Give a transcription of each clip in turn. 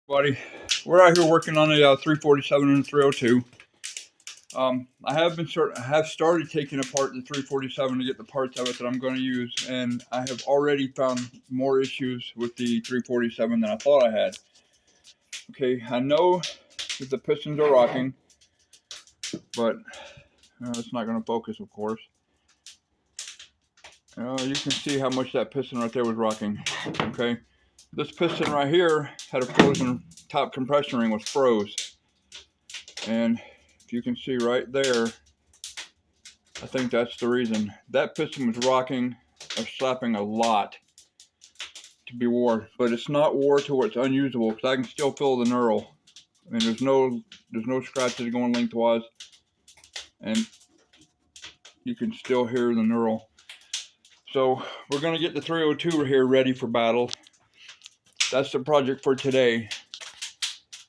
Buddy, we're out here working on a 347 and a 302. I have started taking apart the 347 to get the parts of it that I'm going to use, and I have already found more issues with the 347 than I thought I had. Okay, I know that the pistons are rocking, but it's not going to focus, of course. You can see how much that piston right there was rocking. Okay, this piston right here had a frozen top compression ring, was froze, and if you can see right there, I think that's the reason. That piston was rocking or slapping a lot to be wore, but it's not wore to where it's unusable because I can still feel the knurl. I mean, there's no scratches going lengthwise, and you can still hear the knurl. So we're gonna get the 302 here ready for battle. That's the project for today.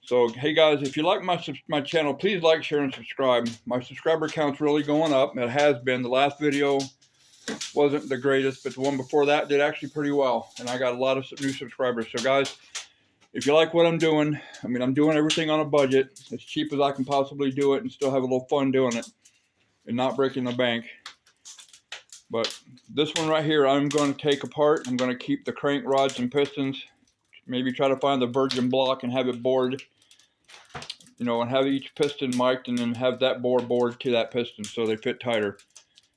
So hey guys, if you like my channel, please like, share, and subscribe. My subscriber count's really going up. It has been. The last video wasn't the greatest, but the one before that did actually pretty well, and I got a lot of new subscribers. So guys, if you like what I'm doing, I mean, I'm doing everything on a budget, as cheap as I can possibly do it, and still have a little fun doing it and not breaking the bank. But this one right here, I'm going to take apart. I'm going to keep the crank rods and pistons, maybe try to find the virgin block and have it bored, you know, and have each piston mic'd, and then have that bore bored to that piston so they fit tighter.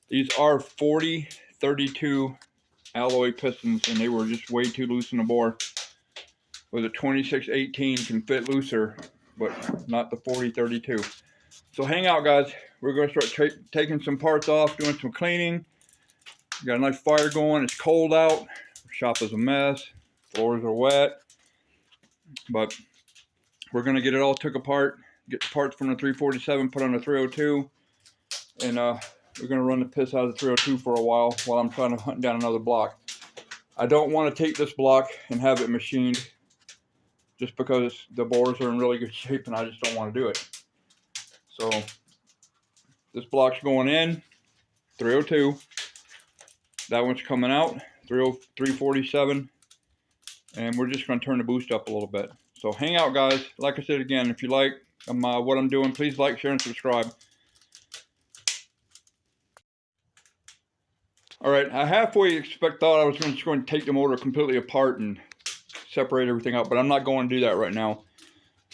These are 40-32 alloy pistons, and they were just way too loose in the bore. With a 26-18 can fit looser, but not the 40-32. So hang out, guys. We're going to start taking some parts off, doing some cleaning. Got a nice fire going. It's cold out. Shop is a mess. Floors are wet. But we're going to get it all took apart, get the parts from the 347, put on the 302, and we're going to run the piss out of the 302 for a while I'm trying to hunt down another block. I don't want to take this block and have it machined just because the bores are in really good shape, and I just don't want to do it. So this block's going in, 302. That one's coming out, 347. And we're just going to turn the boost up a little bit. So hang out, guys. Like I said again, if you like what I'm doing, please like, share, and subscribe. Alright, I halfway thought I was just going to take the motor completely apart and separate everything out, but I'm not going to do that right now.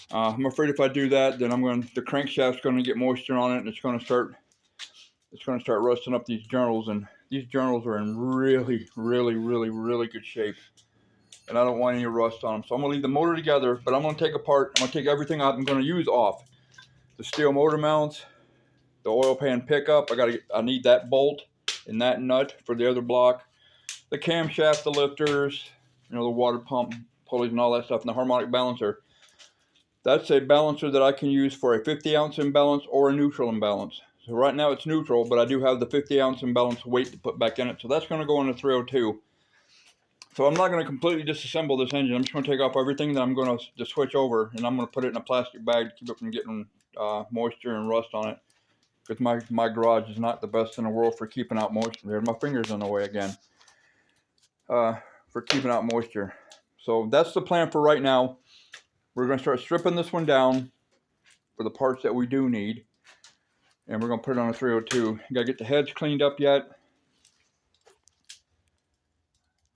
I'm afraid if I do that, then the crankshaft's going to get moisture on it, and it's going to start rusting up these journals, and these journals are in really good shape, and I don't want any rust on them. So I'm going to leave the motor together, but I'm going to take everything I'm going to use off. The steel motor mounts, the oil pan pickup, I need that bolt and that nut for the other block, the camshaft, the lifters, you know, the water pump pulleys and all that stuff, and the harmonic balancer. That's a balancer that I can use for a 50-ounce imbalance or a neutral imbalance. So right now it's neutral, but I do have the 50-ounce imbalance weight to put back in it, so that's going to go in the 302. So I'm not going to completely disassemble this engine. I'm just going to take off everything that I'm going to switch over, and I'm going to put it in a plastic bag to keep it from getting moisture and rust on it. Because my garage is not the best in the world for keeping out moisture. There, my finger's in the way again. For keeping out moisture. So that's the plan for right now. We're going to start stripping this one down for the parts that we do need. And we're going to put it on a 302. Got to get the heads cleaned up yet.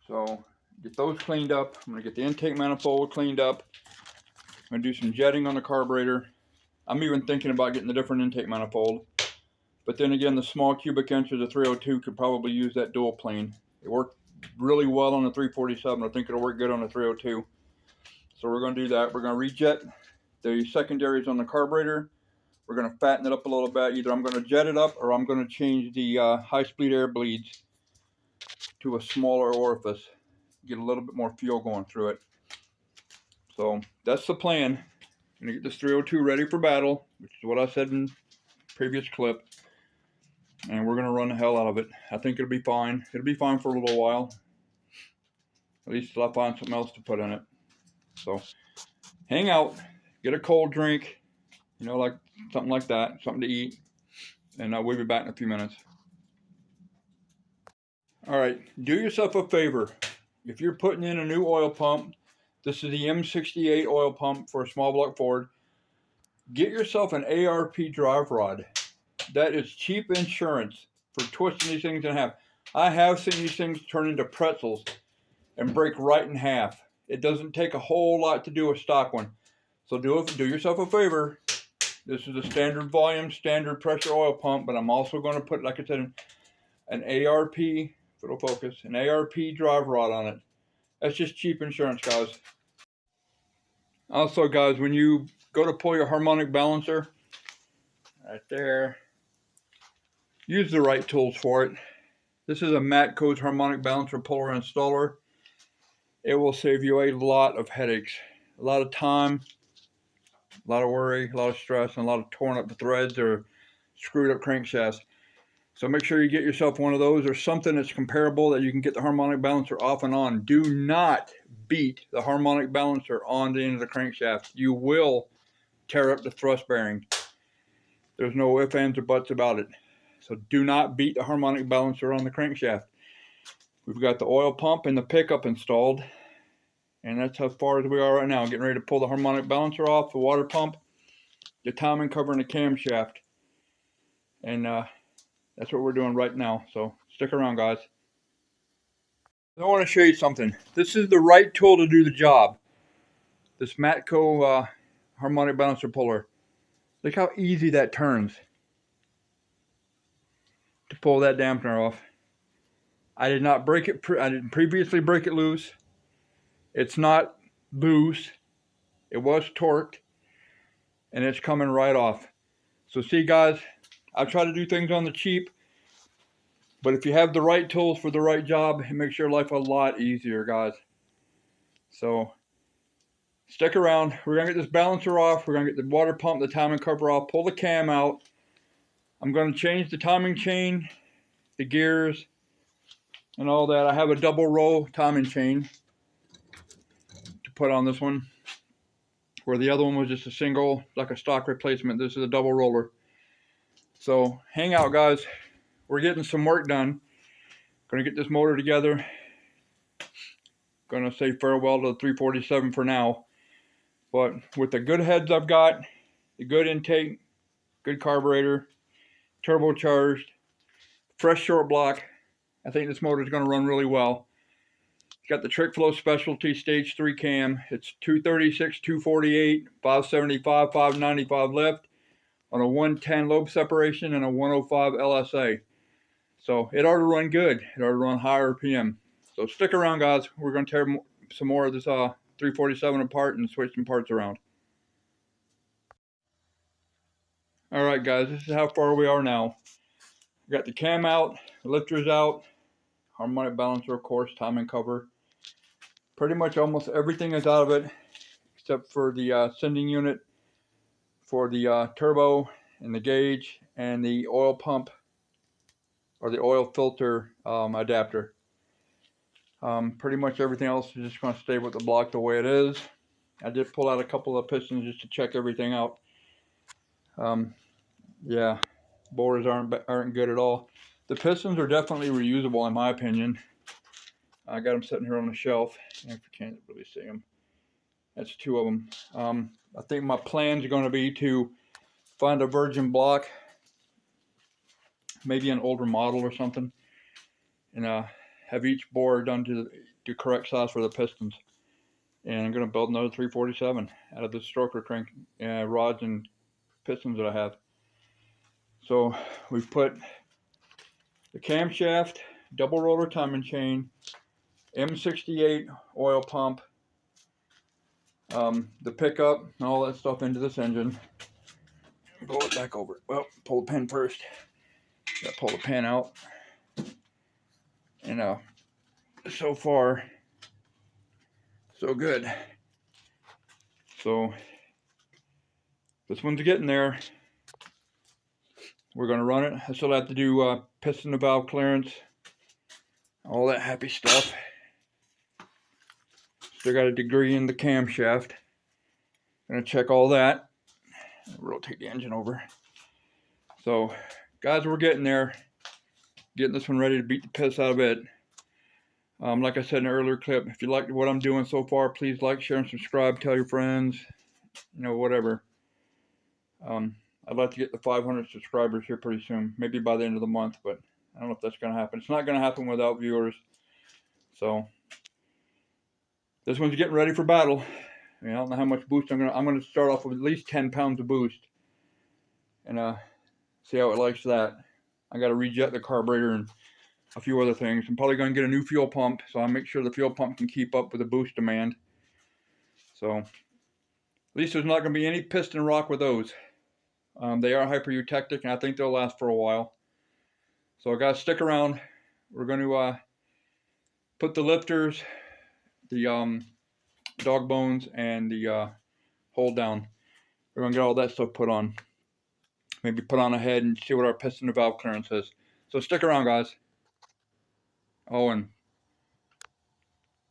So get those cleaned up. I'm going to get the intake manifold cleaned up. I'm going to do some jetting on the carburetor. I'm even thinking about getting a different intake manifold. But then again, the small cubic inch of the 302 could probably use that dual plane. It worked really well on the 347. I think it'll work good on the 302. So we're going to do that. We're going to rejet the secondaries on the carburetor. We're going to fatten it up a little bit. Either I'm going to jet it up, or I'm going to change the high-speed air bleeds to a smaller orifice. Get a little bit more fuel going through it. So that's the plan. I'm going to get this 302 ready for battle, which is what I said in the previous clip. And we're going to run the hell out of it. I think it'll be fine. It'll be fine for a little while. At least till I find something else to put in it. So hang out, get a cold drink, you know, like something like that, something to eat, and we'll be back in a few minutes. All right, do yourself a favor. If you're putting in a new oil pump, This is the M68 oil pump for a small block Ford. Get yourself an ARP drive rod. That is cheap insurance for twisting these things in half. I have seen these things turn into pretzels and break right in half. It doesn't take a whole lot to do a stock one. So do yourself a favor. This is a standard volume, standard pressure oil pump, but I'm also going to put, like I said, an ARP, if it'll focus, an ARP drive rod on it. That's just cheap insurance, guys. Also, guys, when you go to pull your harmonic balancer, right there, use the right tools for it. This is a Matco's harmonic balancer puller installer. It will save you a lot of headaches, a lot of time, a lot of worry, a lot of stress, and a lot of torn up threads or screwed up crankshafts. So make sure you get yourself one of those or something that's comparable that you can get the harmonic balancer off and on. Do not beat the harmonic balancer on the end of the crankshaft. You will tear up the thrust bearing. There's no ifs, ands, or buts about it. So do not beat the harmonic balancer on the crankshaft. We've got the oil pump and the pickup installed. And that's how far as we are right now. Getting ready to pull the harmonic balancer off, the water pump, the timing cover, and the camshaft. And that's what we're doing right now. So stick around, guys. I want to show you something. This is the right tool to do the job. This Matco harmonic balancer puller. Look how easy that turns to pull that dampener off. I did not break it. I didn't previously break it loose. It's not loose. It was torqued, and it's coming right off. So see, guys, I try to do things on the cheap, but if you have the right tools for the right job, it makes your life a lot easier, guys. So stick around. We're gonna get this balancer off. We're gonna get the water pump, the timing cover off, pull the cam out. I'm gonna change the timing chain, the gears, and all that. I have a double row timing chain to put on this one, where the other one was just a single, like a stock replacement. This is a double roller. So hang out, guys. We're getting some work done. Gonna get this motor together. Gonna say farewell to the 347 for now. But with the good heads I've got, the good intake, good carburetor, turbocharged, fresh short block, I think this motor is gonna run really well. It's got the Trick Flow Specialty Stage 3 cam. It's 236, 248, 575, 595 lift on a 110 lobe separation and a 105 LSA. So it ought to run good. It ought to run high RPM. So stick around, guys. We're going to tear some more of this 347 apart and switch some parts around. All right, guys. This is how far we are now. We got the cam out, the lifters out, harmonic balancer, of course, timing cover. Pretty much almost everything is out of it, except for the sending unit for the turbo and the gauge and the oil pump or the oil filter adapter. Pretty much everything else is just going to stay with the block the way it is. I did pull out a couple of pistons just to check everything out. Yeah, bores aren't good at all. The pistons are definitely reusable in my opinion. I got them sitting here on the shelf. If you can't really see them, that's two of them. I think my plans are going to be to find a virgin block, maybe an older model or something, and have each bore done to the correct size for the pistons. And I'm going to build another 347 out of the stroker crank rods and pistons that I have. So we've put the camshaft, double roller timing chain, M68 oil pump, the pickup, and all that stuff into this engine. Blow it back over. Well, pull the pin first. Got to pull the pin out. And so far, so good. So this one's getting there. We're going to run it. I still have to do piston-to-valve clearance, all that happy stuff. Still got a degree in the camshaft. Going to check all that. Rotate the engine over. So, guys, we're getting there. Getting this one ready to beat the piss out of it. Like I said in an earlier clip, if you like what I'm doing so far, please like, share, and subscribe. Tell your friends, you know, whatever. I'd like to get to 500 subscribers here pretty soon, maybe by the end of the month, but I don't know if that's going to happen. It's not going to happen without viewers. So this one's getting ready for battle. I mean, I don't know how much boost I'm going to start off with at least 10 pounds of boost and see how it likes that. I got to rejet the carburetor and a few other things. I'm probably going to get a new fuel pump, so I'll make sure the fuel pump can keep up with the boost demand. So at least there's not going to be any piston rock with those. They are hyper-eutectic, and I think they'll last for a while. So guys, stick around. We're going to put the lifters, the dog bones, and the hold down. We're going to get all that stuff put on. Maybe put on a head and see what our piston to valve clearance is. So stick around, guys. Oh, and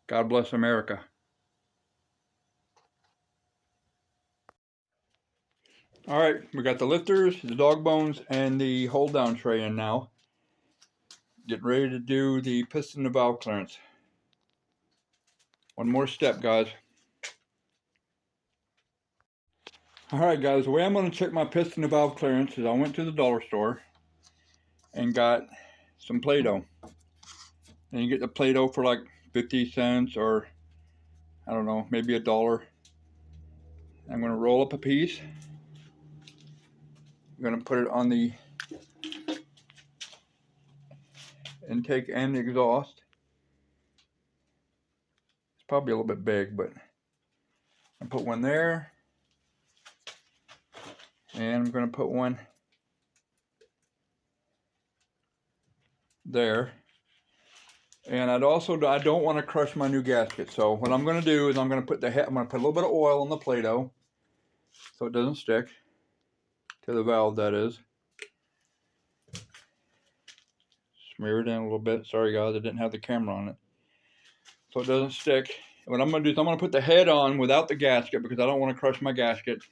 God bless America. All right, we got the lifters, the dog bones, and the hold down tray in now. Getting ready to do the piston to valve clearance. One more step, guys. All right, guys, the way I'm going to check my piston to valve clearance is I went to the dollar store and got some Play-Doh. And you get the Play-Doh for like 50 cents or, I don't know, maybe $1. I'm going to roll up a piece. I'm going to put it on the intake and exhaust. It's probably a little bit big, but I put one there. And I'm going to put one there. And I don't want to crush my new gasket. So what I'm going to do is I'm going to put a little bit of oil on the Play-Doh so it doesn't stick to the valve, that is. Smear it in a little bit. Sorry guys, I didn't have the camera on it. So it doesn't stick. And what I'm going to do is I'm going to put the head on without the gasket because I don't want to crush my gasket.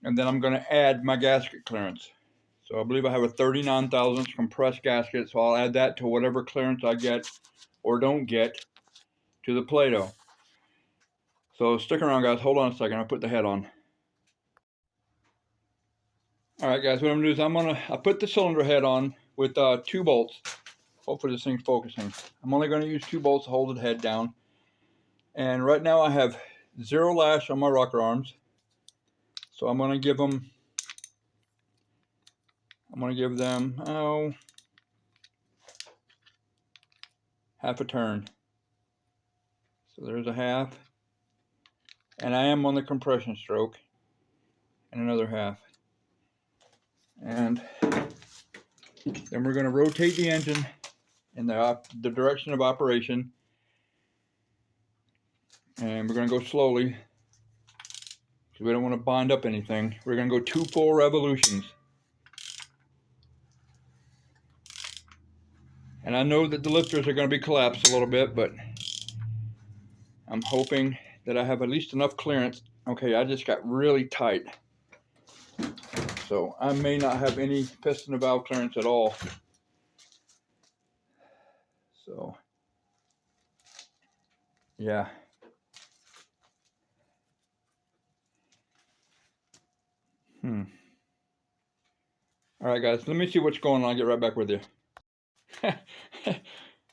And then I'm going to add my gasket clearance. So I believe I have a 39 thousandths compressed gasket, so I'll add that to whatever clearance I get or don't get to the Play-Doh. So stick around, guys. Hold on a second. I'll put the head on. All right, guys. What I'm going to do is I put the cylinder head on with 2 bolts. Hopefully this thing's focusing. I'm only going to use 2 bolts to hold the head down. And right now I have 0 lash on my rocker arms. So I'm going to give them, half a turn. So there's a half. And I am on the compression stroke. And another half. And then we're going to rotate the engine in the direction of operation. And we're going to go slowly because we don't want to bind up anything. We're going to go 2 full revolutions. And I know that the lifters are going to be collapsed a little bit, but I'm hoping that I have at least enough clearance. Okay, I just got really tight. So I may not have any piston to valve clearance at all. So, yeah. All right, guys, let me see what's going on. I'll get right back with you.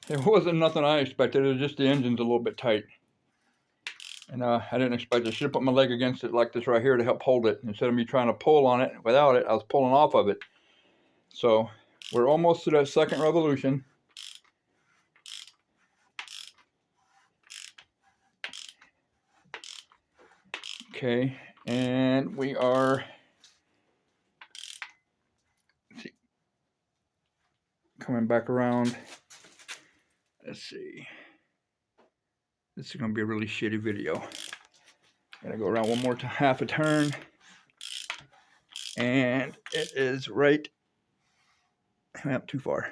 It wasn't nothing I expected. It was just the engine's a little bit tight. And I didn't expect it. I should have put my leg against it like this right here to help hold it. Instead of me trying to pull on it without it, I was pulling off of it. So we're almost to that second revolution. Okay, and we are coming back around. Let's see. This is going to be a really shitty video. Gotta go around one more to half a turn. And it is right. Up too far.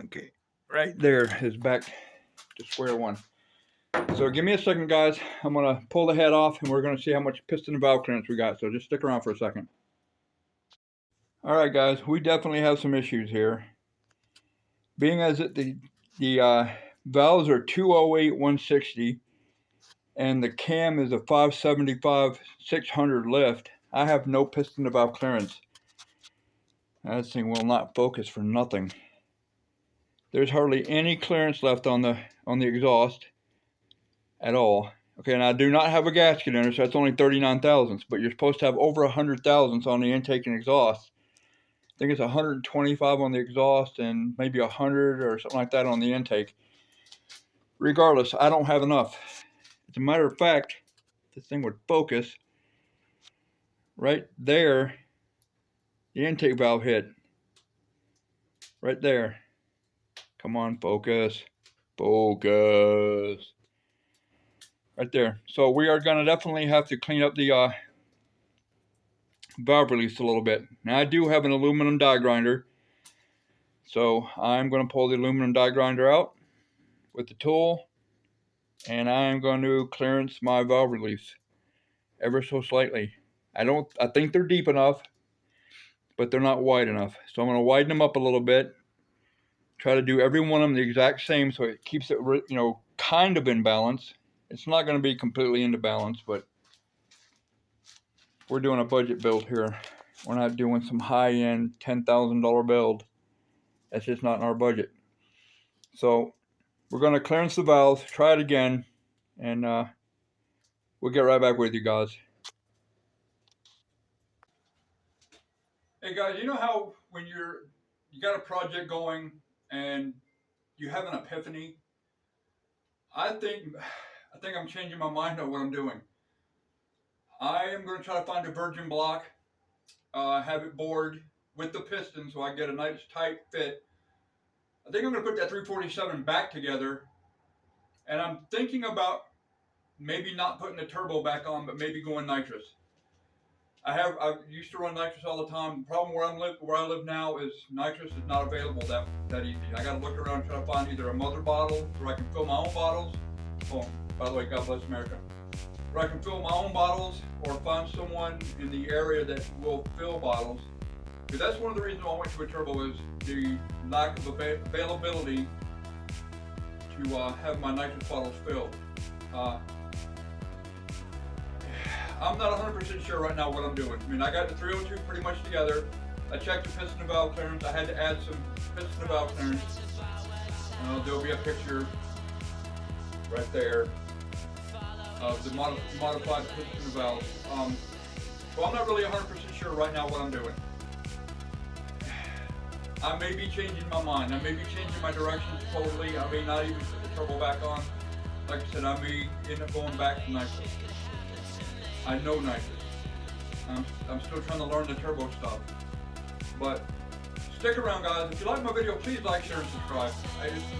Okay, right there is back to square one. So give me a second, guys. I'm going to pull the head off and we're going to see how much piston and valve clearance we got. So just stick around for a second. All right, guys, we definitely have some issues here. Being as that the The valves are 208 160, and the cam is a 575 600 lift. I have no piston to valve clearance. That thing will not focus for nothing. There's hardly any clearance left on the exhaust at all. Okay, and I do not have a gasket in it, so that's only 39 thousandths, but you're supposed to have over 100 thousandths on the intake and exhaust. I think it's 125 on the exhaust and maybe 100 or something like that on the intake. Regardless, I don't have enough. As a matter of fact, this thing would focus right there. The intake valve hit right there. Come on, focus. Focus. Right there. So we are going to definitely have to clean up the valve release a little bit. Now I do have an aluminum die grinder, so I'm going to pull the aluminum die grinder out with the tool, and I'm going to clearance my valve release ever so slightly. I think they're deep enough, but they're not wide enough. So I'm going to widen them up a little bit. Try to do every one of them the exact same, so it keeps it, you know, kind of in balance. It's not going to be completely into balance, but we're doing a budget build here. We're not doing some high-end $10,000 build. That's just not in our budget. So we're going to clearance the valves, try it again, and we'll get right back with you guys. Hey guys, you know how when you got a project going and you have an epiphany? I think I'm changing my mind on what I'm doing. I am going to try to find a virgin block, have it bored with the piston so I get a nice tight fit. I think I'm going to put that 347 back together, and I'm thinking about maybe not putting the turbo back on, but maybe going nitrous. I used to run nitrous all the time. The problem where I live now is nitrous is not available that easy. I got to look around and try to find either a mother bottle where I can fill my own bottles. Oh, by the way, God bless America. Where I can fill my own bottles, or find someone in the area that will fill bottles. Because that's one of the reasons I went to a turbo, is the lack of availability to have my nitrous bottles filled. I'm not 100% sure right now what I'm doing. I mean, I got the 302 pretty much together. I checked the piston to valve clearance. I had to add some piston to valve clearance. There'll be a picture right there of the modified piston to valve. So I'm not really 100% sure right now what I'm doing. I may be changing my mind. I may be changing my directions totally. I may not even put the turbo back on. Like I said, I may end up going back to nitrous. I know nitrous. I'm still trying to learn the turbo stuff. But stick around, guys. If you like my video, please like, share, and subscribe.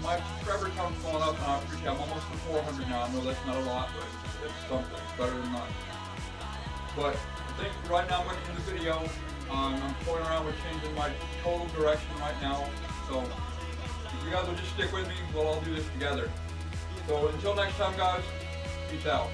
My subscriber count's going up, and I appreciate it. I'm almost to 400 now. I know that's not a lot, but it's something. It's better than nothing. But I think right now I'm going to end the video. I'm toying around with changing my total direction right now. So if you guys will just stick with me, we'll all do this together. So until next time, guys, peace out.